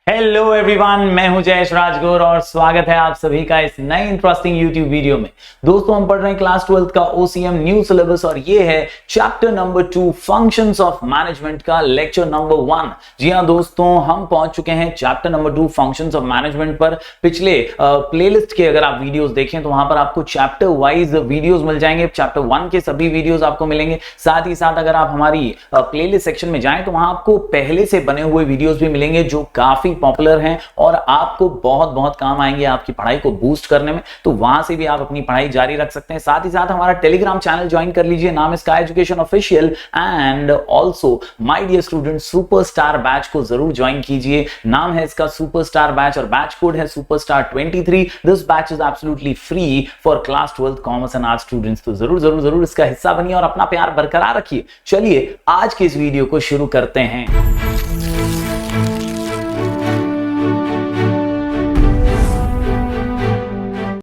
Hello everyone, मैं हूं जयेश राजगौर और स्वागत है आप सभी का इस नई इंटरेस्टिंग यूट्यूब वीडियो में। दोस्तों, हम पढ़ रहे हैं क्लास 12 का ओसीएम न्यू सिलेबस और ये है chapter number 2 functions of management का लेक्चर नंबर 1। जी हां दोस्तों, हम पहुंच चुके हैं chapter number 2 functions of management पर। पिछले प्लेलिस्ट के अगर आप वीडियोस देखें तो वहां पर आपको चैप्टर वाइज वीडियोस मिल जाएंगे। चैप्टर 1 के सभी वीडियोस आपको मिलेंगे। साथ ही साथ अगर आप हमारी प्लेलिस्ट सेक्शन में जाएं तो वहां आपको पहले से बने हुए वीडियोस भी मिलेंगे जो काफी पॉपुलर हैं और आपको बहुत काम आएंगे आपकी पढ़ाई को बूस्ट करने में। तो वहां से भी आप अपनी पढ़ाई जारी रख सकते हैं। साथ ही साथ हमारा टेलीग्राम चैनल ज्वाइन कर लीजिए, नाम है sky education official. And also my dear students, superstar batch को जरूर ज्वाइन कीजिए। नाम है इसका सुपरस्टार बैच और बैच कोड है superstar 23। This batch is absolutely free for class 12 commerce and arts students. तो जरूर इसका हिस्सा बनिए और अपना प्यार बरकरार रखिए। चलिए आज के इस वीडियो को शुरू करते हैं।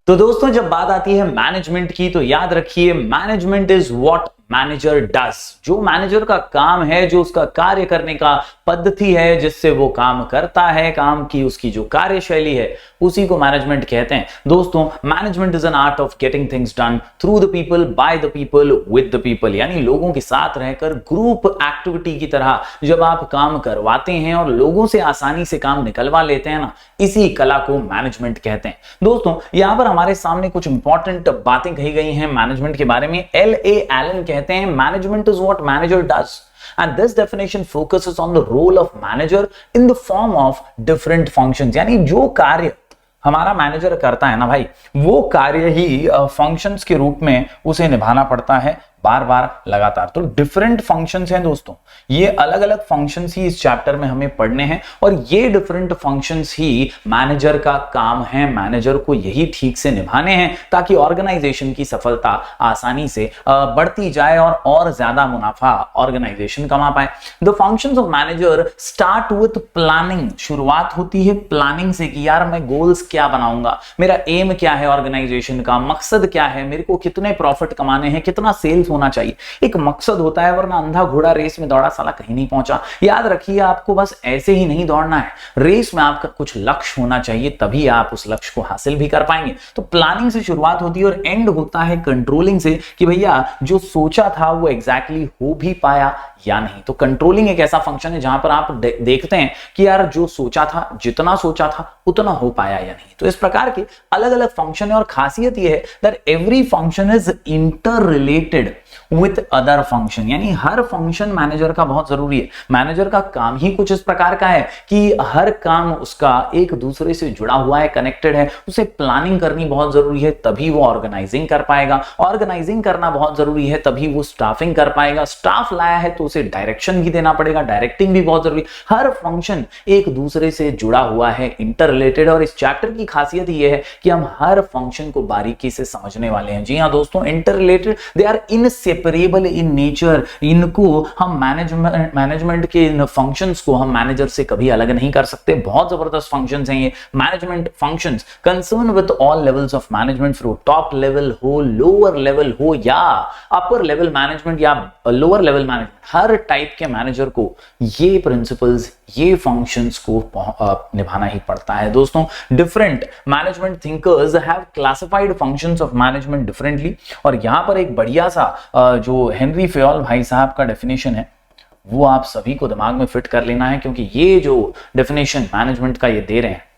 तो दोस्तों, जब बात आती है मैनेजमेंट की तो याद रखिए, management is what manager does. जो मैनेजर का काम है, जो उसका कार्य करने का पद्धति है, जिससे वो काम करता है, काम की उसकी जो कार्यशैली है, उसी को मैनेजमेंट कहते हैं। दोस्तों, management is an art of getting things done through the people, by the people, with the people. यानी लोगों के साथ रहकर ग्रुप एक्टिविटी की तरह जब आप काम करवाते हैं और लोगों से आसानी से काम निकलवा लेते हैं ना, इसी कला को मैनेजमेंट कहते हैं। दोस्तों, यहां पर हमारे सामने कुछ इंपॉर्टेंट बातें कही गई हैं मैनेजमेंट के बारे में। L.A. एलन कहते हैं management is what manager does and this definition focuses on the role of manager in the form of different functions। यानी जो कार्य हमारा मैनेजर करता है ना भाई, वो कार्य ही फंक्शंस के रूप में उसे निभाना पड़ता है बार बार लगातार। तो डिफरेंट फंक्शंस हैं दोस्तों, ये अलग अलग फंक्शंस ही इस चैप्टर में हमें पढ़ने हैं और ये डिफरेंट फंक्शंस ही मैनेजर का काम है। मैनेजर को यही ठीक से निभाने हैं ताकि ऑर्गेनाइजेशन की सफलता आसानी से बढ़ती जाए और ज्यादा मुनाफा ऑर्गेनाइजेशन कमा पाए। The functions of manager start with planning. शुरुआत होती है प्लानिंग से कि यार मैं गोल्स क्या बनाऊंगा, मेरा एम क्या है, ऑर्गेनाइजेशन का मकसद क्या है, मेरे को कितने प्रॉफिट कमाने हैं, कितना सेल्स होना चाहिए। एक मकसद होता है, वरना अंधा घोड़ा रेस में दौड़ा साला कहीं नहीं पहुंचा। याद रखिए, आपको बस ऐसे ही नहीं दौड़ना है, रेस में आपका कुछ लक्ष्य होना चाहिए, तभी आप उस लक्ष्य को हासिल भी कर पाएंगे। तो प्लानिंग से शुरुआत होती है और एंड होता है कंट्रोलिंग से कि भैया जो सोचा था वो एग्जैक्टली हो भी पाया या नहीं। तो कंट्रोलिंग एक ऐसा फंक्शन है जहां पर आप देखते हैं कि यार जो सोचा था, जितना सोचा था उतना हो पाया या नहीं। तो इस प्रकार के अलग अलग फंक्शन है और खासियत यह है that every function is inter related with other function. यानी हर फंक्शन मैनेजर का बहुत जरूरी है। मैनेजर का काम ही कुछ इस प्रकार का है कि हर काम उसका एक दूसरे से जुड़ा हुआ है, कनेक्टेड है। उसे प्लानिंग करनी बहुत जरूरी है, तभी वो ऑर्गेनाइजिंग कर पाएगा। ऑर्गेनाइजिंग करना बहुत जरूरी है, तभी वो स्टाफिंग कर पाएगा। स्टाफ लाया है तो उसे डायरेक्शन भी देना पड़ेगा, डायरेक्टिंग भी बहुत जरूरी। हर फंक्शन एक दूसरे से जुड़ा हुआ है, इंटर रिलेटेड। और इस चैप्टर की खासियत यह है कि हम हर फंक्शन को बारीकी से समझने वाले हैं। जी हां दोस्तों, inter related, they are inseparable in nature. इनको हम मैनेजमेंट के इन फंक्शंस को हम मैनेजर से कभी अलग नहीं कर सकते। बहुत जबरदस्त फंक्शंस हैं ये management functions, concern with all levels of management, fro top level हो, लोअर लेवल हो या अपर लेवल मैनेजमेंट या लोअर लेवल मैनेजमेंट। हर टाइप के मैनेजर को ये प्रिंसिपल्स, ये फंक्शंस को निभाना ही पड़ता है। दोस्तों, different management thinkers have classified functions of management differently. और यहां पर एक बढ़िया सा जो हेनरी फेयोल भाई साहब का डेफिनेशन है वो आप सभी को दिमाग में फिट कर लेना है, क्योंकि ये जो डेफिनेशन मैनेजमेंट का ये दे रहे हैं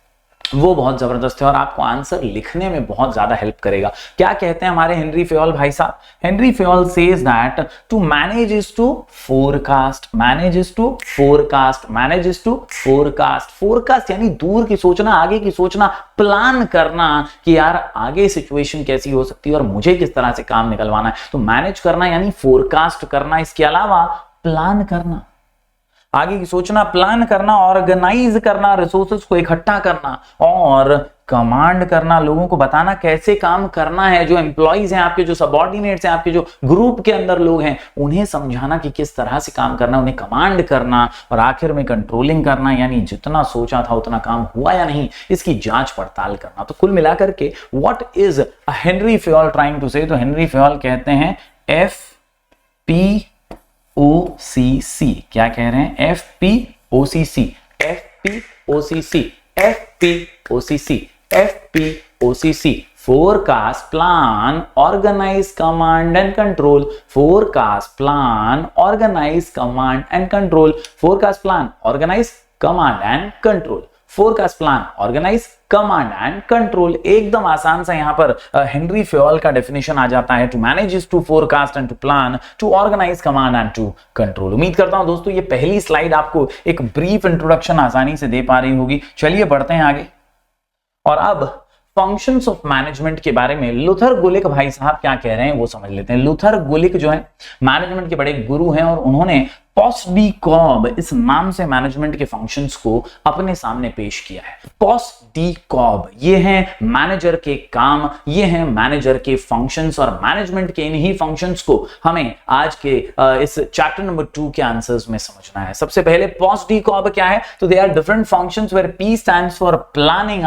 वो बहुत जबरदस्त है और आपको आंसर लिखने में बहुत ज्यादा हेल्प करेगा। क्या कहते हैं हमारे हेनरी फेयोल भाई साहब? Henri Fayol says that to manage is to forecast, manage is to forecast, manage is to forecast. Forecast यानी दूर की सोचना, आगे की सोचना, प्लान करना कि यार आगे सिचुएशन कैसी हो सकती है और मुझे किस तरह से काम निकलवाना है। तो मैनेज करना यानी फोरकास्ट करना, इसके अलावा प्लान करना, आगे की सोचना, प्लान करना, ऑर्गेनाइज करना, रिसोर्सेज को इकट्ठा करना और कमांड करना, लोगों को बताना कैसे काम करना है। जो एम्प्लॉइज हैं आपके, जो सबऑर्डिनेट्स हैं आपके, जो ग्रुप के अंदर लोग हैं, उन्हें समझाना कि किस तरह से काम करना, उन्हें कमांड करना और आखिर में कंट्रोलिंग करना, यानी जितना सोचा था उतना काम हुआ या नहीं इसकी जांच पड़ताल करना। तो कुल मिलाकर के what is Henri Fayol trying to say? तो हेनरी फेयोल कहते हैं FPOCC। क्या कह रहे हैं? FPOCC। F FPOCC, FPOCC, FPOCC, forecast, plan, organize, command and control. Forecast, plan, organize, command and control. Forecast, plan, organize, command and control. Forecast, plan, organise, command and control. एकदम आसान सा यहां पर हेनरी फ्योल का definition आ जाता है। To manage is to forecast and to plan, to organise, command and to control. उम्मीद करता हूं दोस्तों ये पहली स्लाइड आपको एक ब्रीफ इंट्रोडक्शन आसानी से दे पा रही होगी। चलिए बढ़ते हैं आगे और अब फंक्शंस ऑफ मैनेजमेंट के बारे में लुथर गुलिक भाई साहब क्या कह रहे हैं वो समझ लेते हैं। लुथर गुलिक जो है मैनेजमेंट के बड़े गुरु हैं और उन्होंने पोस्टडीकॉब इस नाम से मैनेजमेंट के फंक्शंस को अपने सामने पेश किया है। पोस्टडीकॉब ये हैं मैनेजर के काम, ये हैं मैनेजर के फंक्शंस और मैनेजमेंट के इन्हीं फंक्शंस को हमें आज के इस चैप्टर नंबर 2 के आंसर्स में समझना है। सबसे पहले पोस्टडीकॉब क्या है, तो they are different functions where P stands for planning,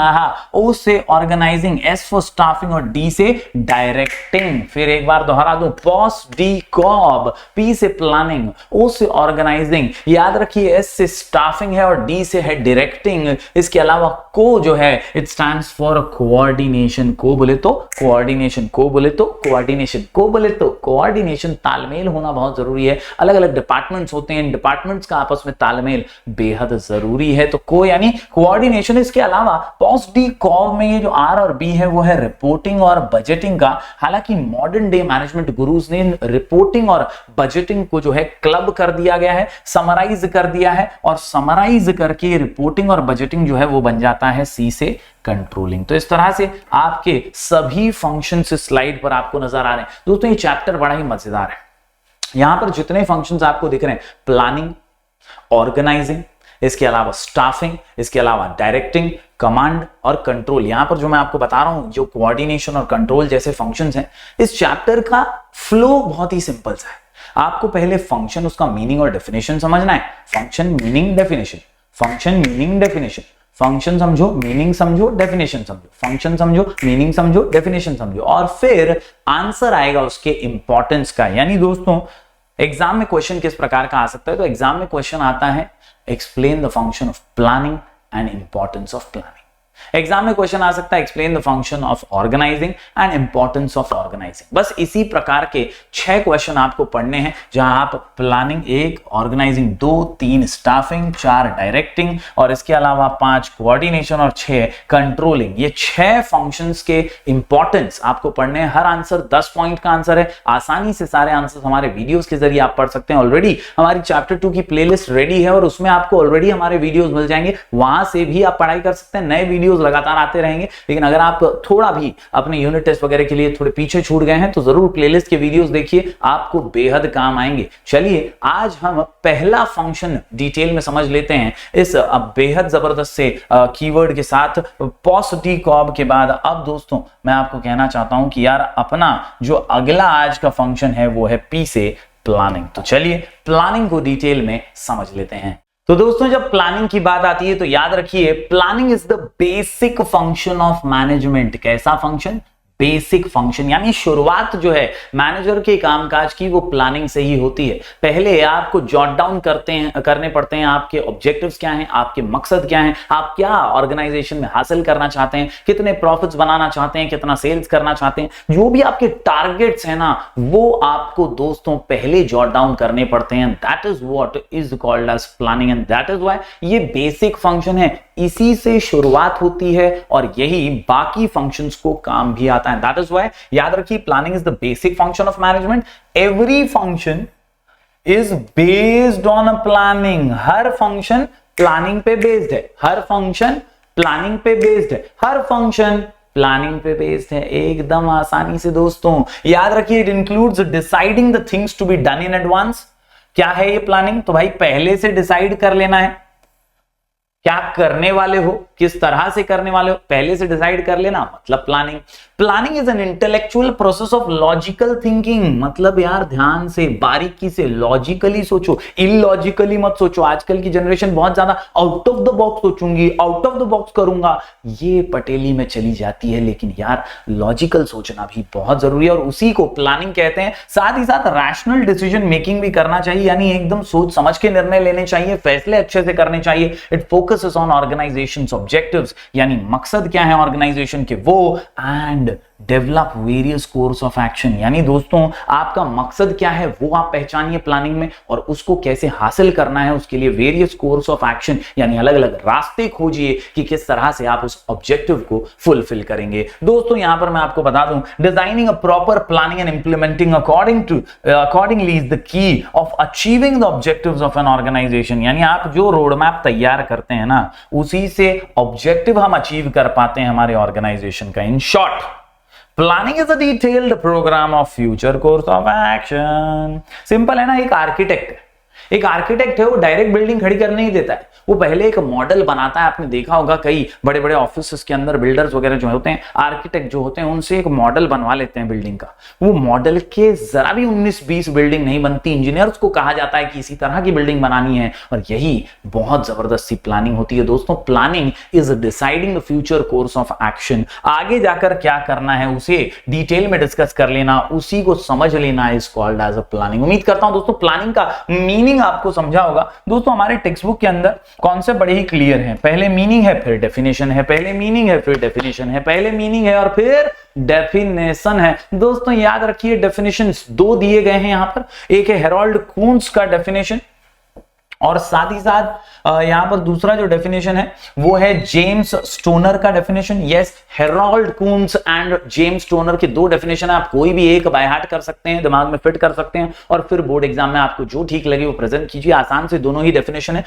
O से ऑर्गेनाइजिंग, S फॉर स्टाफिंग और D से डायरेक्टिंग। फिर एक बार दोहरा दूं, पोस्टडीकॉब, P से प्लानिंग, O से ऑर्गेनाइजिंग, याद रखिए S से स्टाफिंग है और D से है डायरेक्टिंग। इसके अलावा को जो है इट स्टैंड्स फॉर कोऑर्डिनेशन। को बोले तो कोऑर्डिनेशन, को बोले तो कोऑर्डिनेशन, को बोले तो कोऑर्डिनेशन। तालमेल होना बहुत जरूरी है। अलग अलग डिपार्टमेंट्स होते हैं, डिपार्टमेंट्स का आपस में तालमेल बेहद जरूरी है। तो को यानी कोऑर्डिनेशन। इसके अलावा पोस्टडीकॉब में ये जो R और B है वो है रिपोर्टिंग और बजटिंग का। हालांकि मॉडर्न डे मैनेजमेंट गुरुज ने रिपोर्टिंग और बजटिंग को जो है क्लब कर दिया गया है, समराइज कर दिया है और समराइज करके रिपोर्टिंग और बजटिंग जो है वो बन जाता है C से कंट्रोलिंग। तो इस तरह से आपके सभी फंक्शंस इस स्लाइड पर आपको नजर आ रहे हैं। दोस्तों ये चैप्टर बड़ा ही मजेदार है। यहां पर जितने फंक्शंस आपको दिख रहे हैं, प्लानिंग, ऑर्गेनाइजिंग, इसके अलावा स्टाफिंग, इसके अलावा डायरेक्टिंग, कमांड और कंट्रोल, यहां पर जो मैं आपको बता रहा हूं जो कोऑर्डिनेशन और कंट्रोल जैसे फंक्शंस हैं, इस चैप्टर का फ्लो बहुत ही सिंपल सा है। आपको पहले फंक्शन, उसका मीनिंग और डेफिनेशन समझना है। Function, meaning, definition, function, meaning, definition. Function समझो, मीनिंग समझो, डेफिनेशन समझो, फंक्शन समझो, मीनिंग समझो, डेफिनेशन समझो और फिर आंसर आएगा उसके इंपॉर्टेंस का। यानी दोस्तों एग्जाम में क्वेश्चन किस प्रकार का आ सकता है, तो एग्जाम में क्वेश्चन आता है explain the function of planning and importance of planning. Exam में क्वेश्चन आ सकता है explain the function of organising and importance of organising. बस इसी प्रकार के 6 क्वेश्चन आपको पढ़ने हैं, जहां आप प्लानिंग 1, ऑर्गेनाइजिंग 2, 3 स्टाफिंग, 4 डायरेक्टिंग और इसके अलावा 5 कोऑर्डिनेशन और 6 कंट्रोलिंग, ये 6 फंक्शंस के इंपॉर्टेंस आपको पढ़ने हैं। हर आंसर 10 पॉइंट का आंसर है। आसानी से सारे आंसर हमारे वीडियोस के जरिए आप पढ़ सकते हैं। ऑलरेडी हमारी चैप्टर 2 की प्लेलिस्ट रेडी है और उसमें आपको ऑलरेडी हमारे वीडियोस मिल जाएंगे, वहां से भी आप पढ़ाई कर सकते हैं। नए वीडियोस लगातार आते रहेंगे। लेकिन अगर आप थोड़ा भी अपने यूनिट टेस्ट वगैरह के लिए थोड़े पीछे छूट गए हैं तो जरूर प्लेलिस्ट के वीडियोस देखिए, आपको बेहद काम आएंगे। चलिए आज हम पहला फंक्शन डिटेल में समझ लेते हैं इस बेहद जबरदस्त से कीवर्ड के साथ, पोस्टडीकॉब के बाद। अब दोस्तों मैं आपको कहना चाहता हूं कि यार अपना जो अगला आज का फंक्शन है वो है P से प्लानिंग। तो चलिए प्लानिंग को डिटेल में समझ लेते हैं। तो दोस्तों जब प्लानिंग की बात आती है तो याद रखिए planning is the basic function of management. कैसा फंक्शन? बेसिक फंक्शन, यानी शुरुआत जो है मैनेजर के कामकाज की वो प्लानिंग से ही होती है। पहले आपको जॉट डाउन करने पड़ते हैं आपके ऑब्जेक्टिव्स क्या हैं, आपके मकसद क्या हैं, आप क्या ऑर्गेनाइजेशन में हासिल करना चाहते हैं, कितने प्रॉफिट्स बनाना चाहते हैं, कितना सेल्स करना चाहते हैं, जो भी आपके टारगेट्स हैं ना वो आपको दोस्तों पहले जॉट डाउन करने पड़ते हैं। That is what is called as planning and that is why ये बेसिक फंक्शन है। इसी से शुरुआत होती है और यही बाकी फंक्शंस को काम भी आता है। दैट इज व्हाई याद रखिए planning is the basic function of management. Every function is based on a planning. हर फंक्शन प्लानिंग पे बेस्ड है। हर फंक्शन प्लानिंग पे बेस्ड है। हर फंक्शन प्लानिंग पे बेस्ड है। एकदम आसानी से दोस्तों याद रखिए it includes deciding the things to be done in advance. क्या है ये प्लानिंग? तो भाई पहले से डिसाइड कर लेना है क्या करने वाले हो, किस तरह से करने वाले हो पहले से डिसाइड कर लेना, मतलब planning. Planning is an intellectual process of logical thinking, मतलब यार ध्यान से बारीकी से लॉजिकली सोचो, इलॉजिकली मत सोचो। आजकल की जनरेशन बहुत ज्यादा आउट ऑफ द बॉक्स सोचूंगी, आउट ऑफ द बॉक्स करूंगा, ये पटेली में चली जाती है। लेकिन यार लॉजिकल सोचना भी बहुत जरूरी है और उसी को प्लानिंग कहते हैं। साथ ही साथ रैशनल डिसीजन मेकिंग भी करना चाहिए, यानी एकदम सोच समझ के निर्णय लेने चाहिए, फैसले अच्छे से करने चाहिए। It focuses on organisations objectives, यानी मकसद क्या है ऑर्गेनाइजेशन के वो, and develop various course of action, यानी दोस्तों आपका मकसद क्या है वो आप पहचानिए प्लानिंग में, और उसको कैसे हासिल करना है उसके लिए वेरियस कोर्स ऑफ एक्शन, यानी अलग अलग रास्ते खोजिए कि किस तरह से आप उस ऑब्जेक्टिव को फुलफिल करेंगे। दोस्तों यहां पर मैं आपको बता दूं, designing a proper planning and implementing accordingly is the key of achieving the objectives of an organisation, यानी आप जो रोड मैप तैयार करते हैं ना, उसी से ऑब्जेक्टिव हम अचीव कर पाते हैं हमारे ऑर्गेनाइजेशन का। In short, planning is a detailed programme of future course of action. Simple है ना, एक आर्किटेक्ट है वो डायरेक्ट बिल्डिंग खड़ी करने नहीं देता है, वो पहले एक मॉडल बनाता है। आपने देखा होगा कई बड़े बड़े ऑफिस के अंदर बिल्डर्स वगैरह जो होते हैं, आर्किटेक्ट जो होते हैं, उनसे एक मॉडल बनवा लेते हैं बिल्डिंग का। वो मॉडल के जरा भी 19-20 बिल्डिंग नहीं बनती, इंजीनियर्स को कहा जाता है कि इसी तरह की बिल्डिंग बनानी है, और यही बहुत जबरदस्त सी प्लानिंग होती है। दोस्तों planning is deciding the future course of action, आगे जाकर क्या करना है उसे डिटेल में डिस्कस कर लेना, उसी को समझ लेना is called as a planning. उम्मीद करता हूं दोस्तों प्लानिंग का मीनिंग आपको समझा होगा। दोस्तों हमारे टेक्स्ट बुक के अंदर कॉन्सेप्ट बड़े ही क्लियर है, पहले मीनिंग है फिर डेफिनेशन है, पहले मीनिंग है फिर डेफिनेशन है, पहले मीनिंग है और फिर डेफिनेशन है। दोस्तों याद रखिए डेफिनेशंस दो दिए गए हैं यहां पर, एक है हेरोल्ड कून्स का डेफिनेशन, और साथ ही साथ यहां पर दूसरा जो डेफिनेशन है वो है जेम्स स्टोनर का definition. Yes, Harold Coons and James stoner के दो डेफिनेशन है, आप कोई भी एक बाय हार्ट कर सकते हैं, दिमाग में फिट कर सकते हैं, और फिर बोर्ड एग्जाम में आपको जो ठीक लगे वो प्रेजेंट कीजिए। आसान से दोनों ही डेफिनेशन है।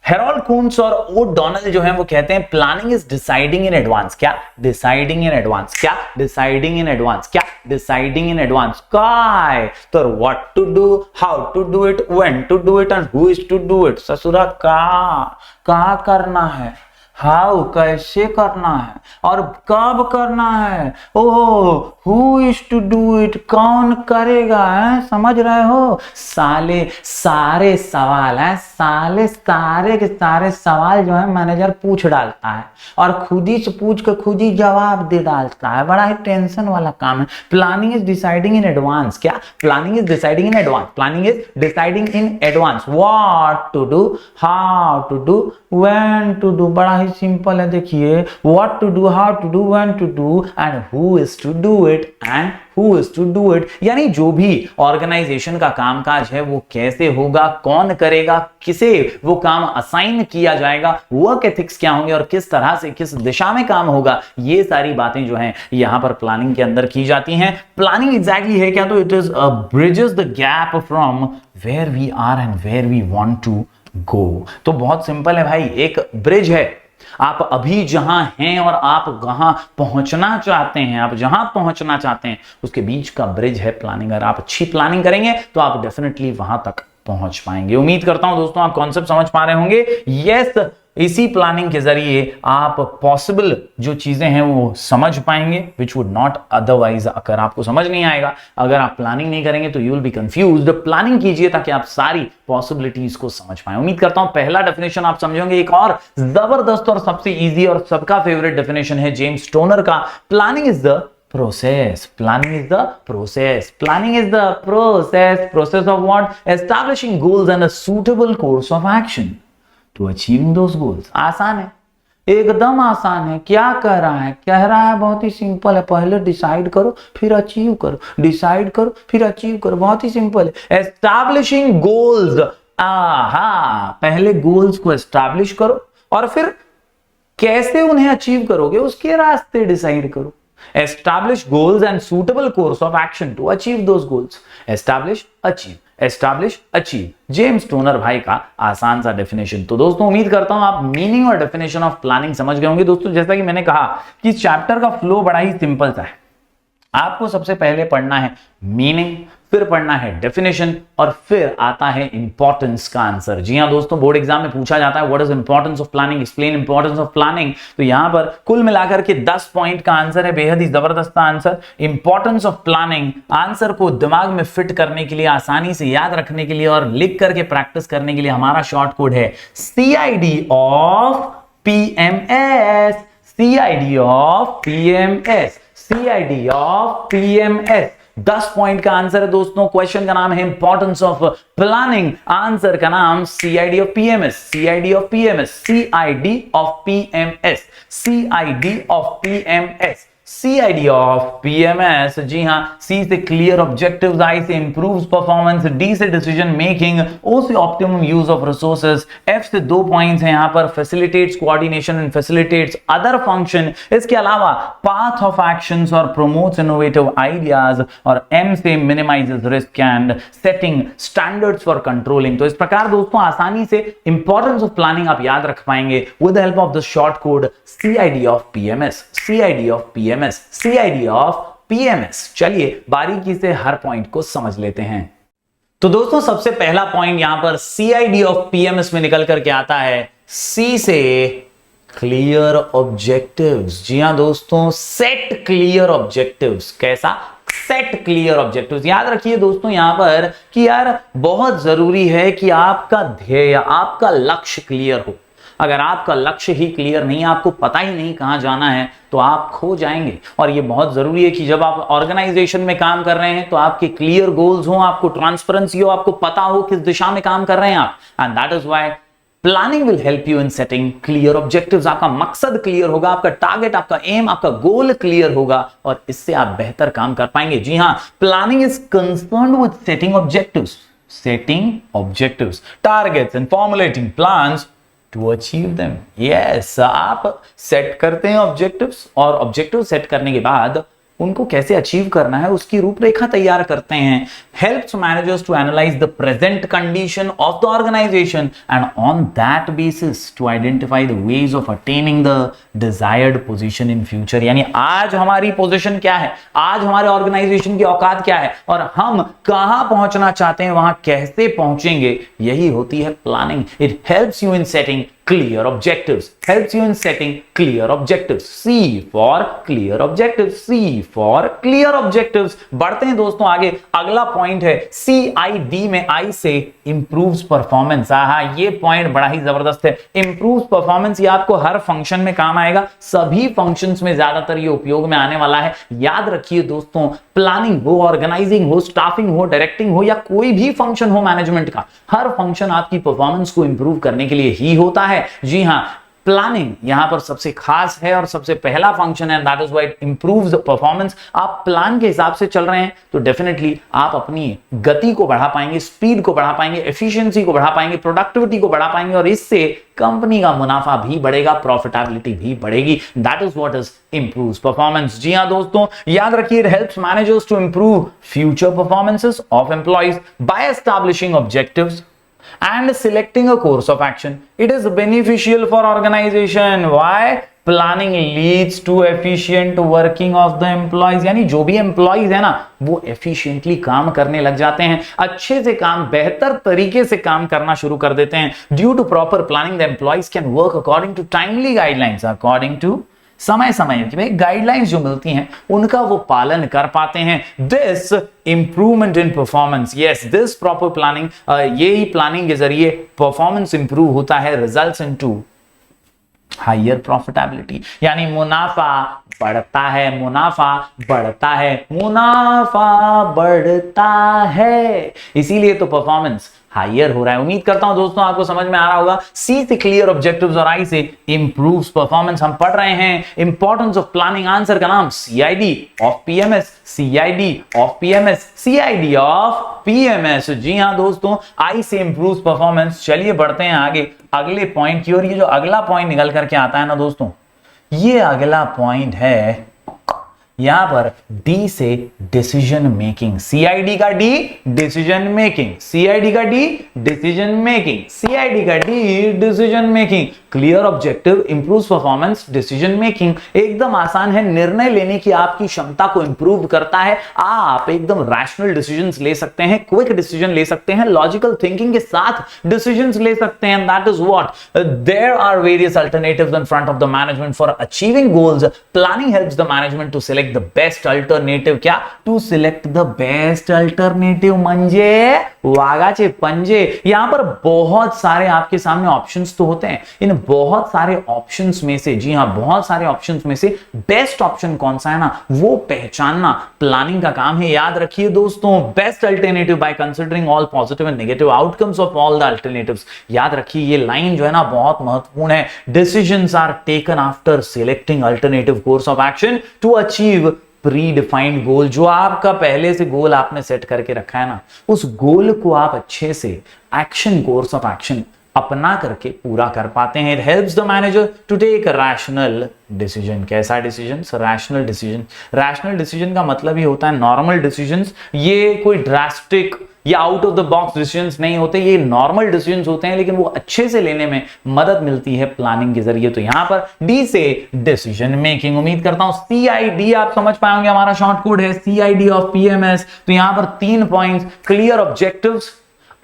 हेरोल्ड कून्स और ओडॉनल जो है वो कहते हैं planning is deciding in advance. क्या? Deciding in advance. क्या? Deciding in advance. क्या? Deciding in advance. काय तो what to do, how to do it, when to do it and who is to do it. ससुरा का करना है, how कैसे करना है, और कब करना है, oh who is to do it कौन करेगा है, समझ रहे हो। सारे सवाल है, सारे के सारे सवाल जो है मैनेजर पूछ डालता है और खुद ही से पूछ के खुद ही जवाब दे डालता है। बड़ा ही टेंशन वाला काम है। Planning is deciding in advance. क्या? Planning is deciding in advance. Planning is deciding in advance what to do, how to do, when to do. बड़ा ही सिंपल है, देखिए what to do, how to do, when to do and who is to do it and who is to do it, यानी जो भी organisation का कामकाज है वो कैसे होगा, कौन करेगा, किसे वो काम असाइन किया जाएगा, वर्क एथिक्स क्या होंगे और किस तरह से किस दिशा में काम होगा, ये सारी बातें जो हैं यहां पर प्लानिंग के अंदर की जाती हैं। प्लानिंग एग्जैक्टली है क्या? तो it is bridges the gap from where we are and where we want to go. तो बहुत सिंपल है भाई, एक ब्रिज है, आप अभी जहां हैं और आप कहां पहुंचना चाहते हैं, आप जहां पहुंचना चाहते हैं उसके बीच का ब्रिज है प्लानिंग। अगर आप अच्छी प्लानिंग करेंगे तो आप डेफिनेटली वहां तक पहुंच पाएंगे। उम्मीद करता हूं दोस्तों आप कॉन्सेप्ट समझ पा रहे होंगे। यस, इसी प्लानिंग के जरिए आप पॉसिबल जो चीजें हैं वो समझ पाएंगे, विच वुड नॉट अदरवाइज। अगर आपको समझ नहीं आएगा, अगर आप प्लानिंग नहीं करेंगे तो you will be confused. Planning कीजिए ताकि आप सारी पॉसिबिलिटीज को समझ पाएं। उम्मीद करता हूं पहला डेफिनेशन आप समझोगे। एक और जबरदस्त और सबसे इजी और सबका फेवरेट डेफिनेशन है जेम्स स्टोनर का, planning is the process. Planning is the process. Planning is the process of what? Establishing goals and a suitable course of action to achieving those goals. आसान है, एकदम आसान है। क्या कह रहा है? कह रहा है बहुत ही सिंपल है, पहले डिसाइड करो फिर अचीव करो, डिसाइड करो फिर अचीव करो, बहुत ही सिंपल है। एस्टैब्लिशिंग गोल्स, पहले गोल्स को एस्टैब्लिश करो और फिर कैसे उन्हें अचीव करोगे उसके रास्ते डिसाइड करो। Establish goals and suitable course of action to achieve those goals. Establish, achieve. Establish, achieve. James stoner भाई का आसान सा डेफिनेशन। तो दोस्तों उम्मीद करता हूं आप मीनिंग और डेफिनेशन ऑफ प्लानिंग समझ गए होंगे। दोस्तों जैसा कि मैंने कहा कि इस चैप्टर का फ्लो बड़ा ही सिंपल सा है, आपको सबसे पहले पढ़ना है मीनिंग, फिर पढ़ना है डेफिनेशन और फिर आता है इंपॉर्टेंस का आंसर। जी हां दोस्तों, बोर्ड एग्जाम में पूछा जाता है what is importance of planning, explain importance of planning. तो यहां पर कुल मिलाकर के 10 पॉइंट का आंसर है, बेहद ही जबरदस्त answer. Importance of planning answer को दिमाग में फिट करने के लिए, आसानी से याद रखने के लिए और लिख करके प्रैक्टिस करने के लिए हमारा शॉर्ट कोड है CID of PMS, CID of PMS, CID of PMS। 10 point का आंसर है दोस्तों। क्वेश्चन का नाम है इंपॉर्टेंस ऑफ प्लानिंग, आंसर का नाम CID of PMS, CID of PMS, CID of PMS, CID of PMS, CID of PMS। जी हां, C से क्लियर ऑब्जेक्टिव्स, I से इंप्रूव्स परफॉर्मेंस, D से डिसीजन मेकिंग, O से optimum use of resources, F से 2 points हैं यहां पर facilitates coordination and facilitates other function, इसके अलावा पाथ ऑफ एक्शंस और प्रमोट्स इनोवेटिव आइडियाज, और M से minimises risk and setting standards for controlling. तो इस प्रकार दोस्तों आसानी से इंपॉर्टेंस ऑफ प्लानिंग आप याद रख पाएंगे with the help of the short code CID of PMS, CID of PMS, CID of PMS। चलिए बारीकी से हर पॉइंट को समझ लेते हैं। तो दोस्तों सबसे पहला पॉइंट यहां पर CID ऑफ PMS में निकल करके आता है C से क्लियर ऑब्जेक्टिव्स। जी हां दोस्तों, सेट क्लियर ऑब्जेक्टिव्स। कैसा? Set clear objectives. याद रखिए दोस्तों यहां पर कि यार बहुत जरूरी है कि आपका ध्येय, आपका लक्ष्य क्लियर हो। अगर आपका लक्ष्य ही क्लियर नहीं, आपको पता ही नहीं कहां जाना है, तो आप खो जाएंगे। और ये बहुत जरूरी है कि जब आप ऑर्गेनाइजेशन में काम कर रहे हैं तो आपके क्लियर गोल्स हो, आपको ट्रांसपेरेंसी हो, आपको पता हो किस दिशा में काम कर रहे हैं आप। And that is why planning will help you in setting clear objectives. आपका मकसद क्लियर होगा, आपका टारगेट, आपका एम, आपका गोल क्लियर होगा और इससे आप बेहतर काम कर पाएंगे। जी हां, planning is concerned with setting objectives, setting objectives, targets and formulating plans to achieve them. Yes, आप सेट करते हैं ऑब्जेक्टिव्स और ऑब्जेक्टिव सेट करने के बाद उनको कैसे अचीव करना है उसकी रूपरेखा तैयार करते हैं। Helps managers to analyse the present condition of the organisation and on that basis to identify the ways of attaining the desired position in future. यानी आज हमारी पोजीशन क्या है, आज हमारे ऑर्गेनाइजेशन की औकात क्या है और हम कहां पहुंचना चाहते हैं, वहां कैसे पहुंचेंगे, यही होती है planning. It helps you in setting clear objectives, helps you in setting clear objectives। C for clear objectives, C for clear objectives। बढ़ते हैं दोस्तों आगे, अगला पॉइंट है CID में I से improves performance। ये पॉइंट बड़ा ही जबरदस्त है। improves performance ये आपको हर फंक्शन में काम आएगा, सभी फंक्शंस में ज्यादातर ये उपयोग में आने वाला है। याद रखिए दोस्तों, प्लानिंग हो, ऑर्गेनाइजिंग हो, स्टाफिंग हो, डायरेक्टिंग हो या कोई भी फंक्शन हो मैनेजमेंट का, हर फंक्शन आपकी परफॉर्मेंस को इंप्रूव करने के लिए ही होता है। जी हां, प्लानिंग यहां पर सबसे खास है और सबसे पहला फंक्शन है, that is why it improves the performance. आप प्लान के हिसाब से चल रहे हैं तो डेफिनेटली आप अपनी गति को बढ़ा पाएंगे, स्पीड को बढ़ा पाएंगे, एफिशिएंसी को बढ़ा पाएंगे, प्रोडक्टिविटी को बढ़ा पाएंगे और इससे कंपनी का मुनाफा भी बढ़ेगा, प्रॉफिटेबिलिटी भी बढ़ेगी। That is what is improves performance. जी हां दोस्तों, याद रखिए, it helps managers to improve future performances of employees by establishing objectives and selecting a course of action. It is beneficial for organization. Why? Planning leads to efficient working of the employees। यानी जो भी employees है ना, वो efficiently काम करने लग जाते हैं, अच्छे से काम, बेहतर तरीके से काम करना शुरू कर देते हैं। Due to proper planning, the employees can work according to timely guidelines, according to समय समय की गाइडलाइंस जो मिलती हैं उनका वो पालन कर पाते हैं। This improvement in performance, yes, this proper planning, यही प्लानिंग के जरिए परफॉर्मेंस इंप्रूव होता है, रिजल्ट्स इनटू हायर प्रॉफिटेबिलिटी। यानी मुनाफा बढ़ता है, मुनाफा बढ़ता है, मुनाफा बढ़ता है, इसीलिए तो परफॉर्मेंस हायर हो रहा है। उम्मीद करता हूं दोस्तों आपको समझ में आ रहा होगा। सी से क्लियर ऑब्जेक्टिव्स और आई से इंप्रूव्स परफॉर्मेंस। हम पढ़ रहे हैं इंपॉर्टेंस ऑफ प्लानिंग, आंसर का नाम CID of PMS, CID of PMS, CID of PMS। जी हां दोस्तों, आई से इंप्रूव्स परफॉर्मेंस। चलिए बढ़ते हैं आगे अगले पॉइंट की ओर। ये जो अगला पॉइंट निकल करके आता है ना दोस्तों, ये अगला पॉइंट है यहां पर डी से डिसीजन मेकिंग, सीआईडी का डी डिसीजन मेकिंग, सीआईडी का डी डिसीजन मेकिंग, सीआईडी का D decision making, clear objective improves performance decision making. एकदम आसान है, निर्णय लेने की आपकी क्षमता को इंप्रूव करता है, आप एकदम रैशनल डिसीजंस ले सकते हैं, क्विक डिसीजन ले सकते हैं, लॉजिकल थिंकिंग के साथ डिसीजंस ले सकते हैं। That is what there are various alternatives in front of the management for achieving goals. Planning helps the management to select the best alternative, क्या to select the best alternative म्हणजे वागाचे पंजे। यहां पर बहुत सारे आपके सामने ऑप्शंस तो होते हैं, इन बहुत सारे ऑप्शंस में से, जी हां बहुत सारे ऑप्शंस में से बेस्ट ऑप्शन कौन सा है ना, वो पहचानना प्लानिंग का काम है। याद रखिए दोस्तों, best alternative by considering all positive and negative outcomes of all the alternatives. याद रखिए ये लाइन जो है ना बहुत महत्वपूर्ण है। Decisions are taken after selecting alternative course of action to achieve predefined goal. जो आपका पहले से गोल आपने सेट करके रखा है ना, उस गोल को आप अच्छे से एक्शन, कोर्स ऑफ एक्शन अपना करके पूरा कर पाते हैं। It helps the manager to take rational decision. कैसा decision? Rational decision. Rational decision का मतलब ही होता है नॉर्मल डिसीजंस, ये कोई ड्रास्टिक या out of the box decisions नहीं होते, ये नॉर्मल डिसीजंस होते हैं, लेकिन वो अच्छे से लेने में मदद मिलती है प्लानिंग के जरिए। तो यहां पर डी से डिसीजन मेकिंग। उम्मीद करता हूं सीआईडी आप समझ पाएंगे, हमारा शॉर्ट कोड है सीआईडी ऑफ पीएमएस। तो यहां पर 3 पॉइंट्स, क्लियर ऑब्जेक्टिव्स,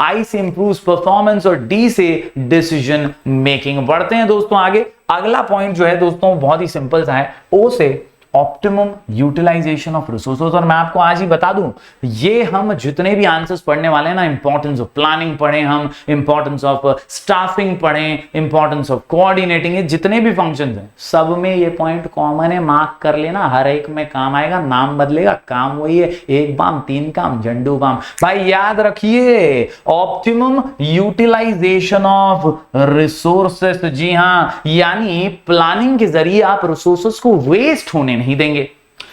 आई से इंप्रूव्स परफॉर्मेंस और डी से डिसीजन मेकिंग। बढ़ते हैं दोस्तों आगे। अगला पॉइंट जो है दोस्तों बहुत ही सिंपल सा है, ओ से ऑप्टिमम यूटिलाइजेशन ऑफ रिसोर्सेज। और मैं आपको आज ही बता दूं, ये हम जितने भी आंसर्स पढ़ने वाले हैं ना, इंपॉर्टेंस ऑफ प्लानिंग पढ़े हम, इंपॉर्टेंस ऑफ स्टाफिंग पढ़े, इंपॉर्टेंस ऑफ कोऑर्डिनेटिंग, ये जितने भी फंक्शंस हैं सब में ये पॉइंट कॉमन है, मार्क कर लेना, हर एक में काम आएगा, नाम बदलेगा, काम वही है, एक बाम तीन काम झंडू बाम। भाई याद रखिए, ऑप्टिमम यूटिलाइजेशन ऑफ रिसोर्सेस। जी हां, यानी प्लानिंग के जरिए आप रिसोर्सेस को वेस्ट होने नहीं देंगे,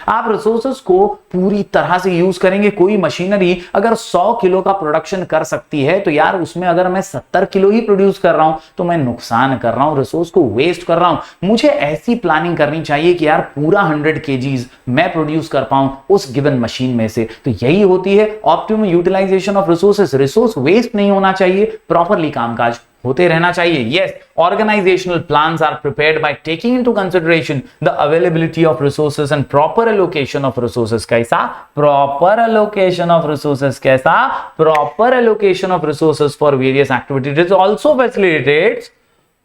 आप रिसोर्सेस को पूरी तरह से यूज करेंगे। कोई मशीनरी अगर 100 किलो का प्रोडक्शन कर सकती है, तो यार उसमें अगर मैं 70 किलो ही प्रोड्यूस कर रहा हूं तो मैं नुकसान कर रहा हूं, रिसोर्स को वेस्ट कर रहा हूं। मुझे ऐसी प्लानिंग करनी चाहिए कि यार पूरा 100 केजीज मैं प्रोड्यूस कर पाऊं उस गिवन मशीन में से। तो यही होती है optimum utilisation of resources. Resource waste नहीं होना चाहिए, प्रॉपरली कामकाज होते रहना चाहिए। Yes, organizational plans are prepared by taking into consideration the availability of resources and proper allocation of resources। कैसा? proper allocation of resources। कैसा? proper allocation of resources for various activities। it also facilitates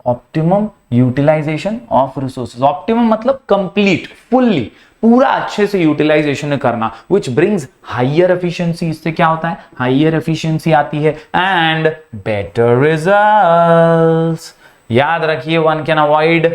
optimum utilization of resources। optimum मतलब complete, fully, पूरा अच्छे से utilisation करना, which brings higher efficiency. इससे क्या होता है? हाइयर एफिशिएंसी आती है एंड बेटर रिजल्ट्स। याद रखिए, one can avoid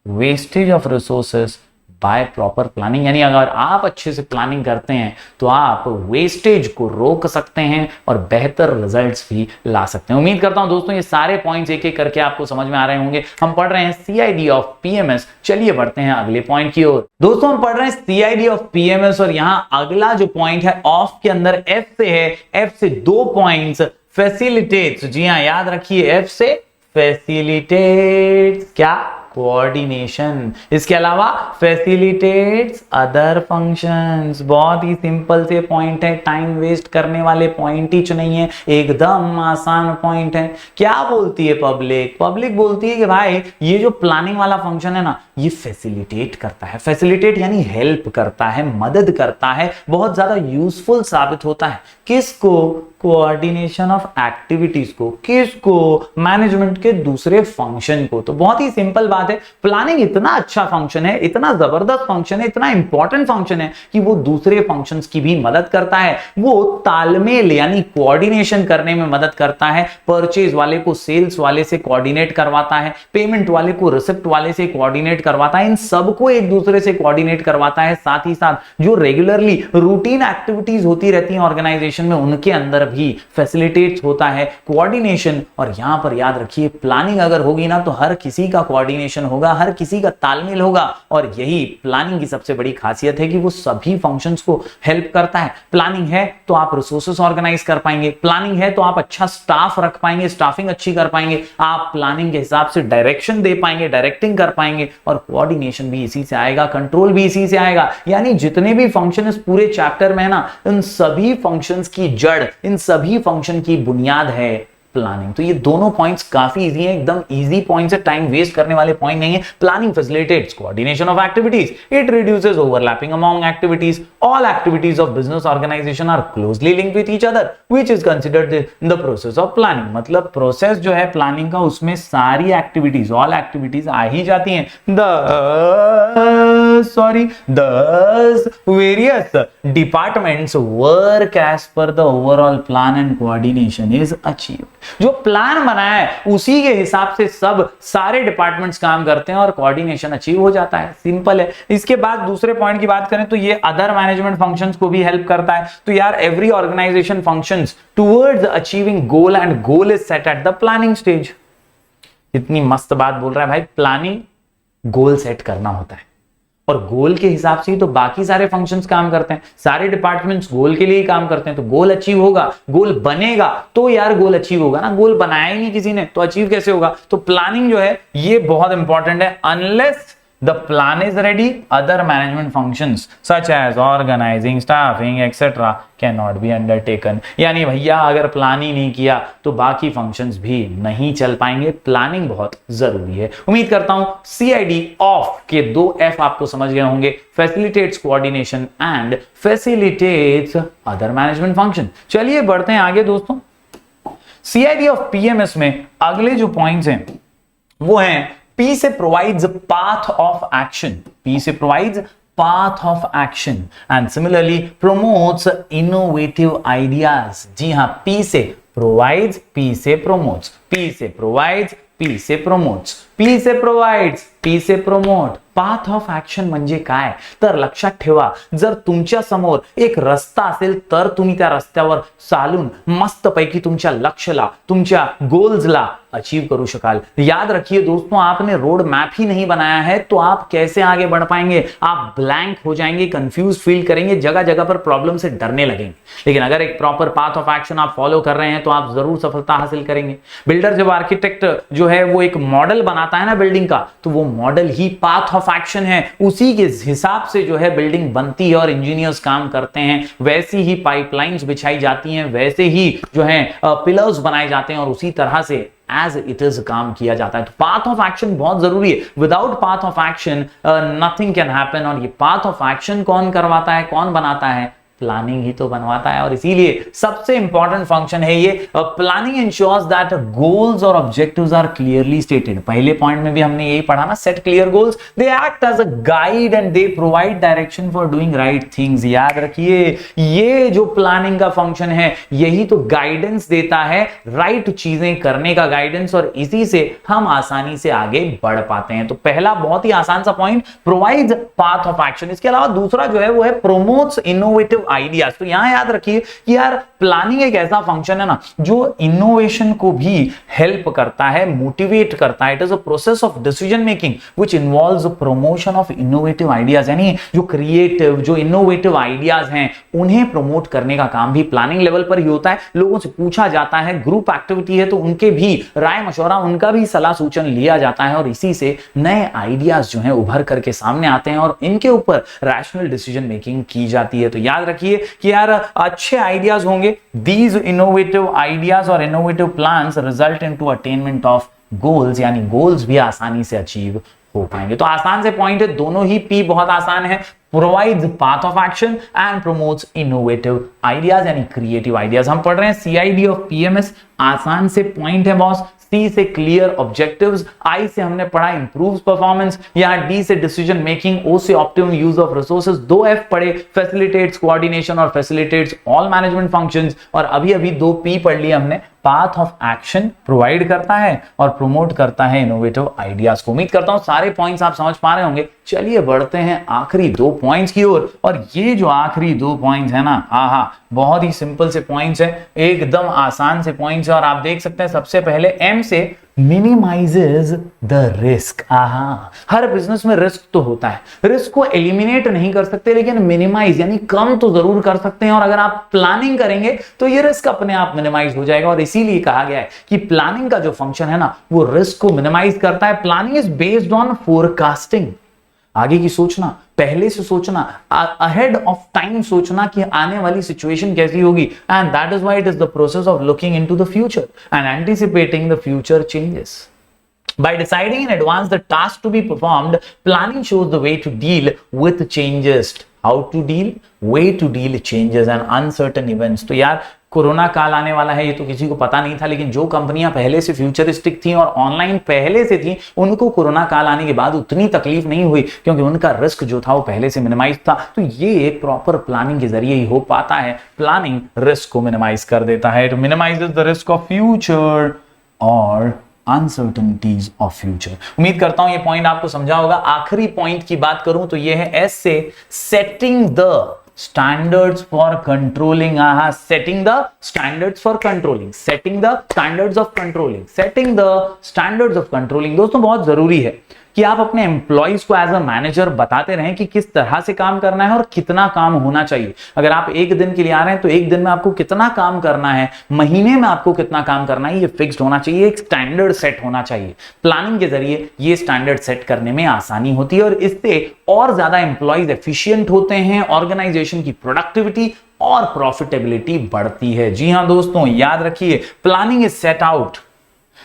wastage of resources by proper planning. यानी अगर आप अच्छे से प्लानिंग करते हैं तो आप वेस्टेज को रोक सकते हैं और बेहतर रिजल्ट्स भी ला सकते हैं। उम्मीद करता हूं दोस्तों ये सारे पॉइंट्स एक एक करके आपको समझ में आ रहे होंगे। हम पढ़ रहे हैं सीआईडी ऑफ पीएमएस। चलिए बढ़ते हैं अगले पॉइंट की ओर। दोस्तों हम पढ़ रहे हैं सीआईडी ऑफ पीएमएस और यहां अगला जो पॉइंट है ऑफ के अंदर एफ से है। एफ से 2 पॉइंट्स, फैसिलिटेट्स। जी हां, याद रखिए, एफ से फैसिलिटेट्स क्या? कोऑर्डिनेशन। इसके अलावा फैसिलिटेट्स अदर फंक्शंस। बहुत ही सिंपल से पॉइंट है, टाइम वेस्ट करने वाले पॉइंट ही नहीं है, एकदम आसान पॉइंट है। क्या बोलती है पब्लिक? पब्लिक बोलती है कि भाई ये जो प्लानिंग वाला फंक्शन है ना, ये फैसिलिटेट करता है। फैसिलिटेट यानी हेल्प करता है, मदद करता है, बहुत ज्यादा यूजफुल साबित होता है। किसको? कोऑर्डिनेशन ऑफ एक्टिविटीज को। किसको? मैनेजमेंट के दूसरे फंक्शन को। तो बहुत ही सिंपल बात है, प्लानिंग इतना अच्छा फंक्शन है, इतना जबरदस्त फंक्शन है, इतना इंपॉर्टेंट फंक्शन है कि वो दूसरे फंक्शंस की भी मदद करता है। वो तालमेल यानी कोऑर्डिनेशन करने में मदद करता है। परचेज वाले को सेल्स वाले से कोऑर्डिनेट करवाता है, पेमेंट वाले को रिसिप्ट वाले से कोऑर्डिनेट करवाता है, इन सबको एक दूसरे से कोऑर्डिनेट करवाता है। साथ ही साथ जो रेगुलरली रूटीन एक्टिविटीज होती रहती हैं ऑर्गेनाइजेशन में, उनके अंदर भी फैसिलिटेट होता है कोऑर्डिनेशन। और यहां पर याद रखिए, प्लानिंग अगर होगी ना तो हर किसी का कोऑर्डिनेशन कोऑर्डिनेशन होगा, हर किसी का तालमेल होगा। और यही प्लानिंग की सबसे बड़ी खासियत है कि वो सभी फंक्शंस को हेल्प करता है। प्लानिंग है तो आप रिसोर्सेस ऑर्गेनाइज कर पाएंगे, प्लानिंग है तो आप अच्छा स्टाफ रख पाएंगे, स्टाफिंग अच्छी कर पाएंगे, आप प्लानिंग के हिसाब से डायरेक्शन दे पाएंगे, डायरेक्टिंग कर पाएंगे, और कोऑर्डिनेशन भी इसी से आएगा, कंट्रोल भी इसी से आएगा। यानी जितने भी फंक्शन इस पूरे चैप्टर में है ना, इन सभी फंक्शंस की जड़, इन सभी फंक्शन की बुनियाद है प्लानिंग। तो ये दोनों पॉइंट्स काफी इजी हैं, एकदम इजी पॉइंट्स है, टाइम वेस्ट करने वाले पॉइंट नहीं है। Planning facilitates coordination of activities, it reduces overlapping among activities, all activities of business organisation are closely linked with each other which is considered in the process of planning. मतलब process जो है planning का, उसमें सारी activities, all activities आ ही जाती हैं। Thus various departments work as per the overall plan and coordination is achieved। जो प्लान बनाया है उसी के हिसाब से सब सारे डिपार्टमेंट्स काम करते हैं और कोऑर्डिनेशन अचीव हो जाता है। सिंपल है। इसके बाद दूसरे पॉइंट की बात करें तो ये अदर मैनेजमेंट फंक्शंस को भी हेल्प करता है। तो यार every organisation functions towards achieving goal and goal is set at the planning stage. इतनी मस्त बात बोल रहा है भाई, प्लानिंग गोल सेट करना होता है और गोल के हिसाब से ही तो बाकी सारे फंक्शंस काम करते हैं, सारे डिपार्टमेंट्स गोल के लिए ही काम करते हैं। तो गोल अचीव होगा, गोल बनेगा तो यार गोल अचीव होगा ना। गोल बनाया ही नहीं किसी ने तो अचीव कैसे होगा। तो प्लानिंग जो है ये बहुत इंपॉर्टेंट है। Unless the plan is ready, other management functions such as organizing, staffing etc cannot be undertaken। यानी भैया अगर प्लान ही नहीं किया तो बाकी फंक्शंस भी नहीं चल पाएंगे। प्लानिंग बहुत जरूरी है। उम्मीद करता हूं CID ऑफ के 2 F आपको समझ गए होंगे, facilitates coordination and facilitates other management function. चलिए बढ़ते हैं आगे दोस्तों। CID ऑफ PMS में अगले जो पॉइंट्स हैं वो हैं P से provides path of action, P से provides path of action and similarly promotes innovative ideas। जी हां, P से provides, P से promotes, P से provides, P से promotes, P से provides, P से promote। पाथ ऑफ ऍक्शन म्हणजे काय तर लक्षात ठेवा, जर तुमच्या समोर एक रस्ता असेल तर तुम्ही त्या रस्त्यावर चालून मस्तपैकी तुमच्या लक्ष्याला, तुमच्या गोल्सला अचीव करू शकाल। याद रखिए दोस्तों, आपने रोड मैप ही नहीं बनाया है तो आप कैसे आगे बढ़ पाएंगे। आप ब्लैंक हो जाएंगे, कंफ्यूज फील करेंगे, जगह जगह पर प्रॉब्लम से डरने लगेंगे। लेकिन अगर एक प्रॉपर पाथ ऑफ एक्शन आप फॉलो कर रहे हैं तो आप जरूर सफलता हासिल करेंगे। बिल्डर जब आर्किटेक्ट जो है वो एक मॉडल बनाता है ना बिल्डिंग का, तो वो model he path of action है। उसी के हिसाब से जो है बिल्डिंग बनती है और इंजीनियर्स काम करते हैं। वैसी ही पाइपलाइंस बिछाई जाती हैं, वैसे ही जो है पिलर्स बनाए जाते हैं और उसी तरह से एज इट इज काम किया जाता है। तो पाथ ऑफ एक्शन बहुत जरूरी है। Without path of action nothing can happen. और ये पाथ ऑफ एक्शन कौन करवाता है, कौन बनाता है? प्लानिंग ही तो बनवाता है। और इसीलिए सबसे इंपॉर्टेंट फंक्शन है ये। प्लानिंग इंश्योर्स दैट गोल्स और ऑब्जेक्टिव्स आर क्लियरली स्टेटेड। पहले पॉइंट में भी हमने यही पढ़ा ना, set clear goals, they act as a guide and they provide direction for doing right things. याद रखिए, ये जो प्लानिंग का फंक्शन है यही तो गाइडेंस देता है, राइट चीजें करने का गाइडेंस, और इसी से हम आसानी से आगे बढ़ पाते हैं। तो पहला बहुत ही आसान सा point, provides path of action. इसके अलावा दूसरा जो है वो है प्रोमोट्स इनोवेटिव आइडियाज। तो यहां याद रखिए कि यार प्लानिंग एक ऐसा फंक्शन है ना जो इनोवेशन को भी हेल्प करता है, मोटिवेट करता है। It is a process of decision making which involves promotion of innovative ideas. यानी जो क्रिएटिव, जो इनोवेटिव आइडियाज हैं उन्हें प्रमोट करने का काम भी प्लानिंग लेवल पर ही होता है। लोगों से पूछा जाता है, ग्रुप एक्टिविटी है तो उनके भी राय मशवरा, उनका भी सलाह सूचन लिया जाता है और इसी से नए आइडियाज जो हैं उभर करके सामने आते हैं और इनके ऊपर रैशनल डिसीजन मेकिंग की जाती है। तो याद रखिए कि यार अच्छे आइडियाज होंगे, दीज इनोवेटिव आइडियाज और innovative plans result into attainment of goals. यानी गोल्स भी आसानी से अचीव हो पाएंगे। तो आसान से पॉइंट है, दोनों ही पी बहुत आसान है। Provides path of action and promotes innovative ideas यानी क्रिएटिव आइडियाज। हम पढ़ रहे हैं सीआईडी ऑफ पीएमएस। आसान से पॉइंट है बॉस। सी से क्लियर ऑब्जेक्टिव्स, आई से हमने पढ़ा इंप्रूव्स परफॉर्मेंस, यहां डी से डिसीजन मेकिंग, ओ से optimum use of resources, 2 F पढ़े फैसिलिटेट्स कोऑर्डिनेशन और फैसिलिटेट्स ऑल मैनेजमेंट फंक्शंस, और अभी अभी 2 पी पढ़ लिए हमने, पाथ ऑफ एक्शन प्रोवाइड करता है और प्रमोट करता है इनोवेटिव आइडियाज को। उम्मीद करता हूं सारे पॉइंट्स आप समझ पा रहे होंगे। चलिए बढ़ते हैं आखिरी 2 पॉइंट्स की ओर। और ये जो आखिरी 2 पॉइंट्स है ना, बहुत ही सिंपल से पॉइंट्स है, एकदम आसान से पॉइंट्स है। और आप देख सकते हैं सबसे पहले एम से minimises the risk. Her business में रिस्क तो होता है, रिस्क को एलिमिनेट नहीं कर सकते लेकिन मिनिमाइज यानी कम तो जरूर कर सकते हैं, और अगर आप प्लानिंग करेंगे तो ये रिस्क अपने आप मिनिमाइज हो जाएगा। और इसीलिए कहा गया है कि प्लानिंग का जो फंक्शन है ना वो रिस्क को मिनिमाइज करता है। Planning is based on forecasting, आगे की सोचना, पहले से सोचना, अहेड ऑफ टाइम सोचना कि आने वाली सिचुएशन कैसी होगी। And that is why it is the process of looking into the future and anticipating the future changes. By deciding in advance the task to be performed, planning shows the way to deal with changes. How to deal? Way to deal changes and uncertain events. तो यार corona काल आने वाला है ये तो किसी को पता नहीं था, लेकिन जो कंपनियां पहले से फ्यूचरिस्टिक थी और ऑनलाइन पहले से थी उनको कोरोना काल आने के बाद उतनी तकलीफ नहीं हुई क्योंकि उनका रिस्क जो था वो पहले से मिनिमाइज था। तो ये एक प्रॉपर प्लानिंग के जरिए ही हो पाता है। प्लानिंग रिस्क को मिनिमाइज कर देता है। It minimises the risk of future और अनसर्टेनिटीज ऑफ फ्यूचर। उम्मीद करता हूं ये पॉइंट आपको समझा होगा। आखिरी पॉइंट की बात करूं तो ये है एस से setting the standards for controlling. Setting the standards for controlling, setting the standards of controlling, setting the standards of controlling. दोस्तों बहुत जरूरी है कि आप अपने एम्प्लॉइज को एज अ मैनेजर बताते रहें कि किस तरह से काम करना है और कितना काम होना चाहिए। अगर आप एक दिन के लिए आ रहे हैं तो एक दिन में आपको कितना काम करना है, महीने में आपको कितना काम करना है, ये फिक्स्ड होना चाहिए, एक स्टैंडर्ड सेट होना चाहिए। प्लानिंग के जरिए ये स्टैंडर्ड सेट करने में आसानी होती है और इससे और ज्यादा एम्प्लॉइज एफिशिएंट होते हैं, ऑर्गेनाइजेशन की प्रोडक्टिविटी और प्रॉफिटेबिलिटी बढ़ती है। जी हां दोस्तों, याद रखिए planning is set out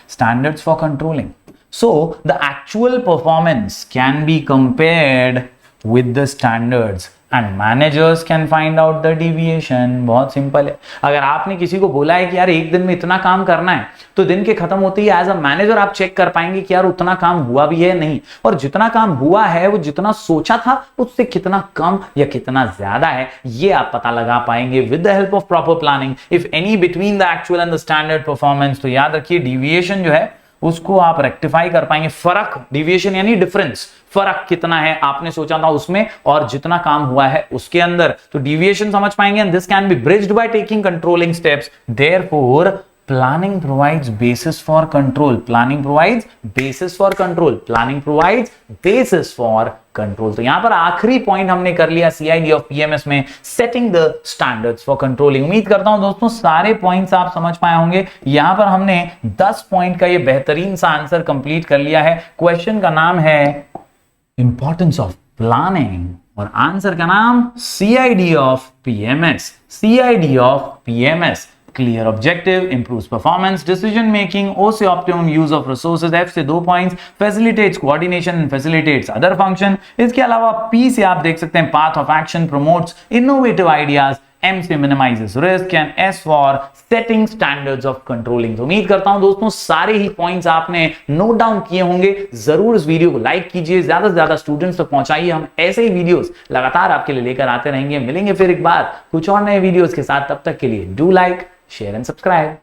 standards for controlling. So the actual performance can be compared with the standards and managers can find out the deviation. बहुत सिंपल है। अगर आपने किसी को बोला है कि यार एक दिन में इतना काम करना है तो दिन के खत्म होते ही एज अ मैनेजर आप चेक कर पाएंगे कि यार उतना काम हुआ भी है नहीं, और जितना काम हुआ है वो जितना सोचा था उससे कितना कम या कितना ज्यादा है ये आप पता लगा पाएंगे with the help of proper planning if any between the actual and the standard performance. तो याद रखिए डिविएशन जो है उसको आप रेक्टिफाई कर पाएंगे। फर्क, डिविएशन यानी डिफरेंस, फर्क कितना है आपने सोचा था उसमें और जितना काम हुआ है उसके अंदर, तो डिविएशन समझ पाएंगे। And this can be bridged by taking controlling steps. Therefore planning provides basis for control, planning provides basis for control, planning provides basis for control. तो यहां पर आखिरी पॉइंट हमने कर लिया सीआईडी ऑफ पीएमएस में, setting the standards for controlling. उम्मीद करता हूं दोस्तों सारे पॉइंट्स आप समझ पाए होंगे। यहां पर हमने 10 पॉइंट का ये बेहतरीन सा आंसर कंप्लीट कर लिया है। क्वेश्चन का नाम है इंपॉर्टेंस ऑफ प्लानिंग और आंसर का नाम CID of PMS, CID of PMS. Clear objective, improves performance, decision making, O से optimum use of resources, F से 2 points, facilitates coordination and facilitates other function। इसके अलावा P से आप देख सकते हैं path of action, promotes innovative ideas, M से minimizes risk and S for setting standards of controlling। तो उम्मीद करता हूं दोस्तों सारे ही पॉइंट्स आपने नोट डाउन किए होंगे। जरूर इस वीडियो को लाइक कीजिए, ज्यादा से ज्यादा स्टूडेंट्स तक पहुंचाइए। हम ऐसे ही वीडियोस लगातार आपके लिए लेकर आते रहेंगे। मिलेंगे फिर एक बार कुछ और नए वीडियोस के साथ, तब तक के लिए do like, share and subscribe.